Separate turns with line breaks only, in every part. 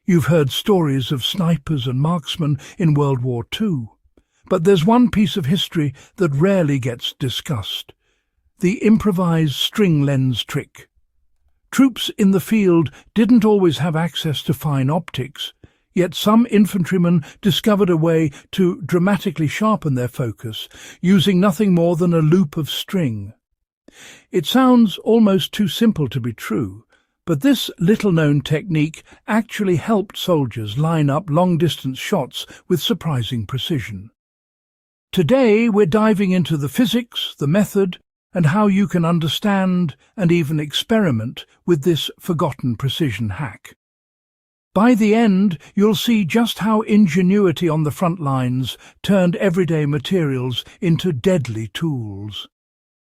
You've heard stories of snipers and marksmen in World War II, but there's one piece of history that rarely gets discussed: the improvised string lens trick. Troops in the field didn't always have access to fine optics, yet some infantrymen discovered a way to dramatically sharpen their focus, using nothing more than a loop of string. It sounds almost too simple to be true, but this little-known technique actually helped soldiers line up long-distance shots with surprising precision. Today we're diving into the physics, the method, and how you can understand and even experiment with this forgotten precision hack. By the end, you'll see just how ingenuity on the front lines turned everyday materials into deadly tools,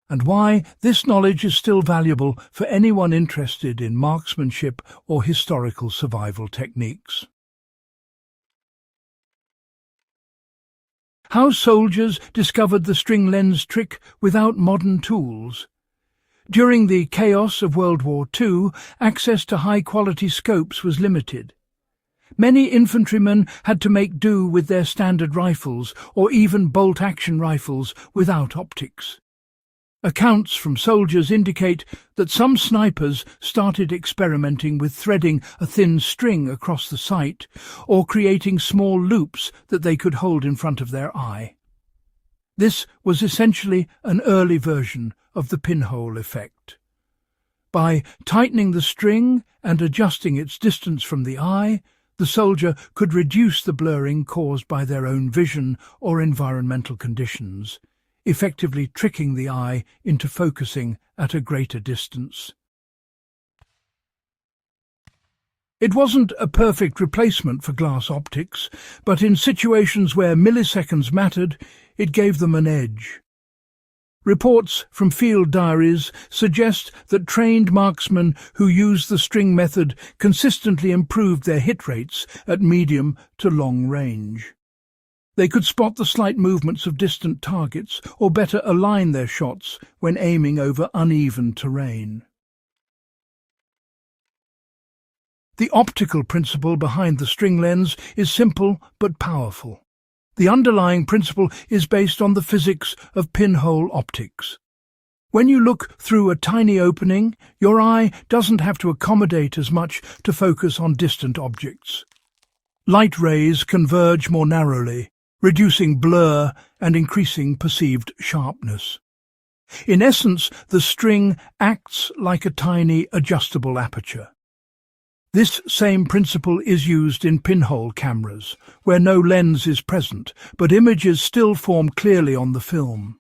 and why this knowledge is still valuable for anyone interested in marksmanship or historical survival techniques. How soldiers discovered the string lens trick without modern tools. During the chaos of World War II, access to high-quality scopes was limited. Many infantrymen had to make do with their standard rifles or even bolt-action rifles without optics. Accounts from soldiers indicate that some snipers started experimenting with threading a thin string across the sight or creating small loops that they could hold in front of their eye. This was essentially an early version of the pinhole effect. By tightening the string and adjusting its distance from the eye, the soldier could reduce the blurring caused by their own vision or environmental conditions, effectively tricking the eye into focusing at a greater distance. It wasn't a perfect replacement for glass optics, but in situations where milliseconds mattered, it gave them an edge. Reports from field diaries suggest that trained marksmen who used the string method consistently improved their hit rates at medium to long range. They could spot the slight movements of distant targets or better align their shots when aiming over uneven terrain. The optical principle behind the string lens is simple but powerful. The underlying principle is based on the physics of pinhole optics. When you look through a tiny opening, your eye doesn't have to accommodate as much to focus on distant objects. Light rays converge more narrowly, reducing blur and increasing perceived sharpness. In essence, the string acts like a tiny adjustable aperture. This same principle is used in pinhole cameras, where no lens is present, but images still form clearly on the film.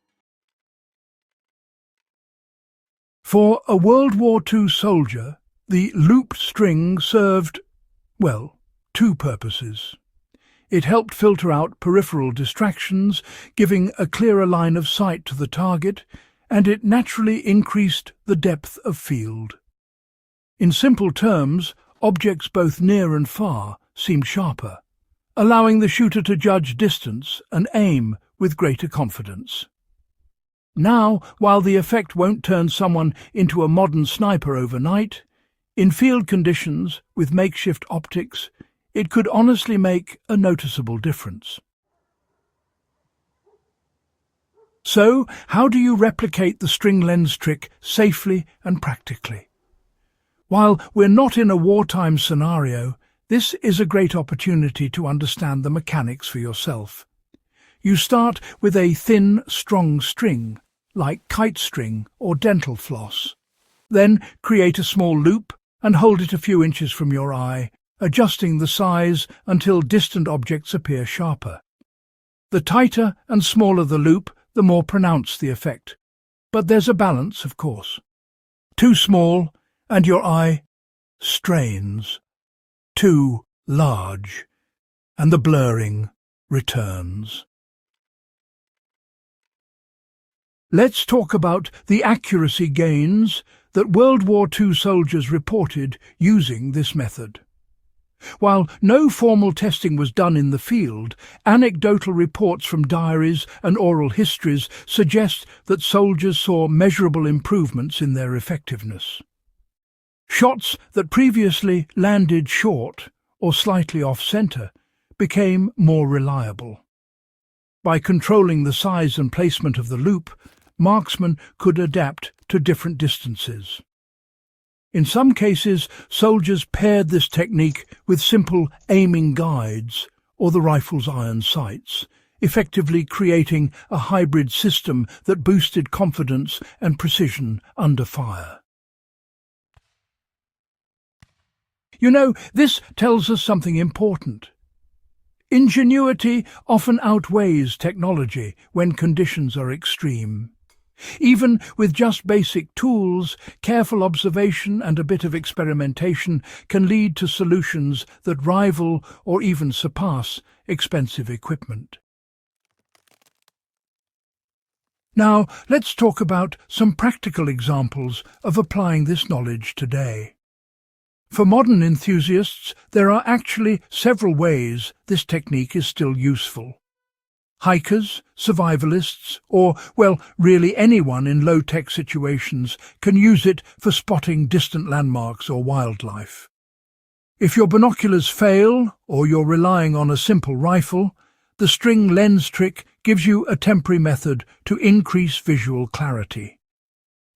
For a World War II soldier, the looped string served, well, two purposes. It helped filter out peripheral distractions, giving a clearer line of sight to the target, and it naturally increased the depth of field. In simple terms, objects both near and far seemed sharper, allowing the shooter to judge distance and aim with greater confidence. Now, while the effect won't turn someone into a modern sniper overnight, in field conditions with makeshift optics, it could honestly make a noticeable difference. So, how do you replicate the string lens trick safely and practically? While we're not in a wartime scenario, this is a great opportunity to understand the mechanics for yourself. You start with a thin, strong string, like kite string or dental floss. Then create a small loop and hold it a few inches from your eye, adjusting the size until distant objects appear sharper. The tighter and smaller the loop, the more pronounced the effect. But there's a balance, of course. Too small, and your eye strains. Too large, and the blurring returns. Let's talk about the accuracy gains that World War II soldiers reported using this method. While no formal testing was done in the field, anecdotal reports from diaries and oral histories suggest that soldiers saw measurable improvements in their effectiveness. Shots that previously landed short or slightly off-center, became more reliable. By controlling the size and placement of the loop, marksmen could adapt to different distances. In some cases, soldiers paired this technique with simple aiming guides or the rifle's iron sights, effectively creating a hybrid system that boosted confidence and precision under fire. You know, this tells us something important. Ingenuity often outweighs technology when conditions are extreme. Even with just basic tools, careful observation and a bit of experimentation can lead to solutions that rival or even surpass expensive equipment. Now, let's talk about some practical examples of applying this knowledge today. For modern enthusiasts, there are actually several ways this technique is still useful. Hikers, survivalists, or, well, really anyone in low-tech situations can use it for spotting distant landmarks or wildlife. If your binoculars fail, or you're relying on a simple rifle, the string lens trick gives you a temporary method to increase visual clarity.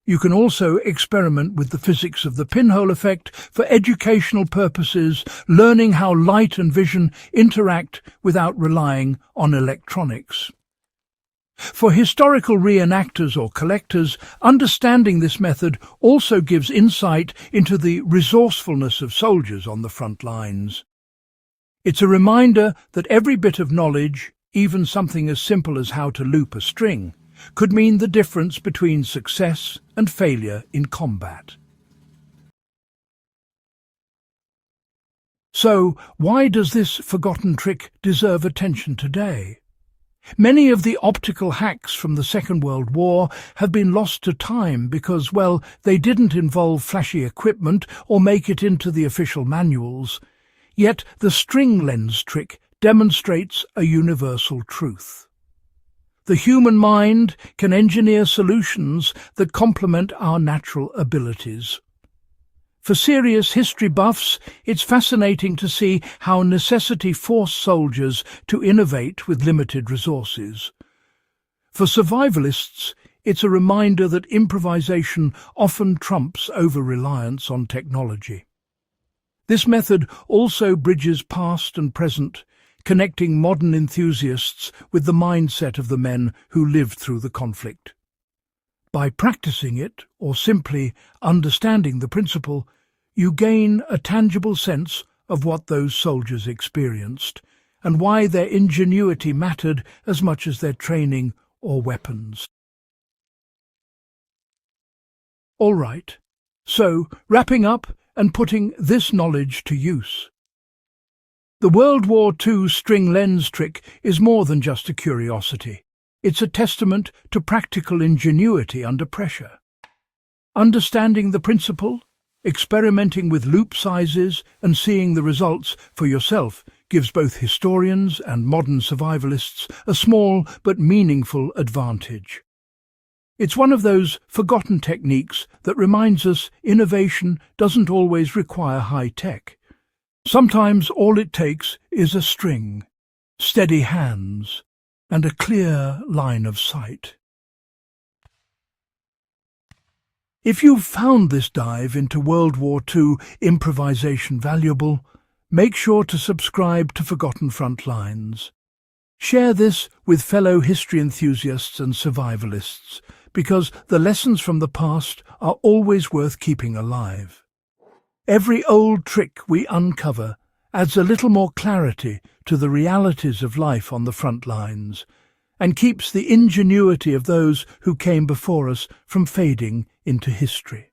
You can also experiment with the physics of the pinhole effect for educational purposes, learning how light and vision interact without relying on electronics. For historical reenactors or collectors, understanding this method also gives insight into the resourcefulness of soldiers on the front lines. It's a reminder that every bit of knowledge, even something as simple as how to loop a string, could mean the difference between success and failure in combat. So, why does this forgotten trick deserve attention today? Many of the optical hacks from the Second World War have been lost to time because, well, they didn't involve flashy equipment or make it into the official manuals. Yet the string lens trick demonstrates a universal truth. The human mind can engineer solutions that complement our natural abilities. For serious history buffs, it's fascinating to see how necessity forced soldiers to innovate with limited resources. For survivalists, it's a reminder that improvisation often trumps over-reliance on technology. This method also bridges past and present, connecting modern enthusiasts with the mindset of the men who lived through the conflict. By practicing it, or simply understanding the principle, you gain a tangible sense of what those soldiers experienced, and why their ingenuity mattered as much as their training or weapons. All right, so wrapping up and putting this knowledge to use. The World War II string lens trick is more than just a curiosity. It's a testament to practical ingenuity under pressure. Understanding the principle, experimenting with loop sizes and seeing the results for yourself gives both historians and modern survivalists a small but meaningful advantage. It's one of those forgotten techniques that reminds us innovation doesn't always require high tech. Sometimes all it takes is a string, steady hands, and a clear line of sight. If you've found this dive into World War II improvisation valuable, make sure to subscribe to Forgotten Frontlines. Share this with fellow history enthusiasts and survivalists, because the lessons from the past are always worth keeping alive. Every old trick we uncover adds a little more clarity to the realities of life on the front lines, and keeps the ingenuity of those who came before us from fading into history.